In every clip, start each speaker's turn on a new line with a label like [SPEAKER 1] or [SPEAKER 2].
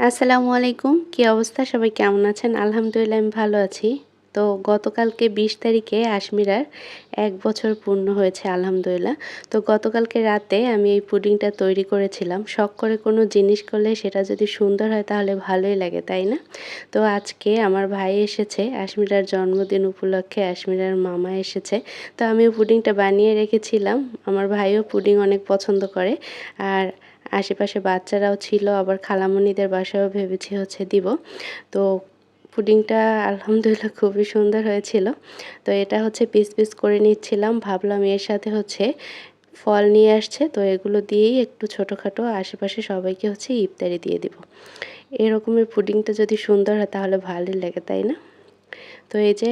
[SPEAKER 1] আসসালামু আলাইকুম। কি অবস্থা? সবাই কেমন আছেন? আলহামদুলিল্লাহ আমি ভালো আছি। তো গতকালকে ২০ তারিখে আশমিরার ১ বছর পূর্ণ হয়েছে আলহামদুলিল্লাহ। তো গতকালকে রাতে আমি এই পুডিংটা তৈরি করেছিলাম। শখ করে কোনো জিনিস করলে সেটা যদি সুন্দর হয় তাহলে ভালোই লাগে, তাই না? তো আজকে আমার ভাই এসেছে আশমিরার জন্মদিন উপলক্ষে, আশমিরার মামা এসেছে। তো আমিও পুডিংটা বানিয়ে রেখেছিলাম। আমার ভাইও পুডিং অনেক পছন্দ করে। আর আশেপাশে বাচ্চারাও ছিল, আবার খালামণিদের বাসায়ও ভেবেছি দিব। তো পুডিংটা আলহামদুলিল্লাহ খুবই সুন্দর হয়েছিল। তো এটা পিস পিস করে নিচ্ছিলাম। ভাবলাম এর সাথে ফল নিয়ে আসছে, তো এগুলো দিয়েই একটু ছোটোখাটো আশেপাশে সবাইকে ইফতারি দিয়ে দিব। এরকমের পুডিংটা যদি সুন্দর হয় তাহলে ভালোই লাগে, তাই না? তো এই যে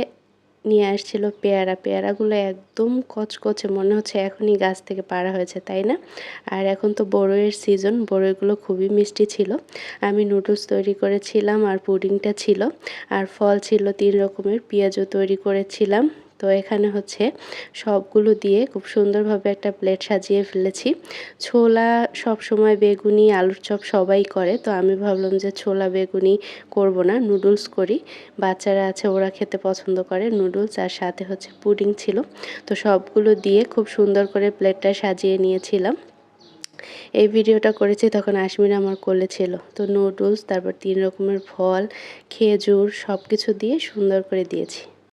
[SPEAKER 1] নিয়ে আসছিল পেয়ারা। পেয়ারাগুলো একদম কচকচে, মনে হচ্ছে এখনই গাছ থেকে পাড়া হয়েছে, তাই না? আর এখন তো বড়ইয়ের সিজন, বড়ইগুলো খুবই মিষ্টি ছিল। আমি নুডলস তৈরি করেছিলাম আর পুডিংটা ছিল, আর ফল ছিল ৩ রকমের, পেঁয়াজও তৈরি করেছিলাম। তো এখানে সবগুলো দিয়ে খুব সুন্দরভাবে একটা প্লেট সাজিয়ে ফেলেছি। ছোলা সবসময় বেগুনি, আলুর চপ সবাই করে, তো আমি ভাবলাম যে ছোলা বেগুনি করব না, নুডলস করি। বাচ্চারা আছে, ওরা খেতে পছন্দ করে নুডলস, আর সাথে পুডিং ছিল। তো সবগুলো দিয়ে খুব সুন্দর করে প্লেটটা সাজিয়ে নিয়েছিলাম। এই ভিডিওটা করেছি তখন আশমিরা আমার কোলে ছিল। তো নুডলস, তারপর ৩ রকমের ফল, খেজুর সব কিছু দিয়ে সুন্দর করে দিয়েছি।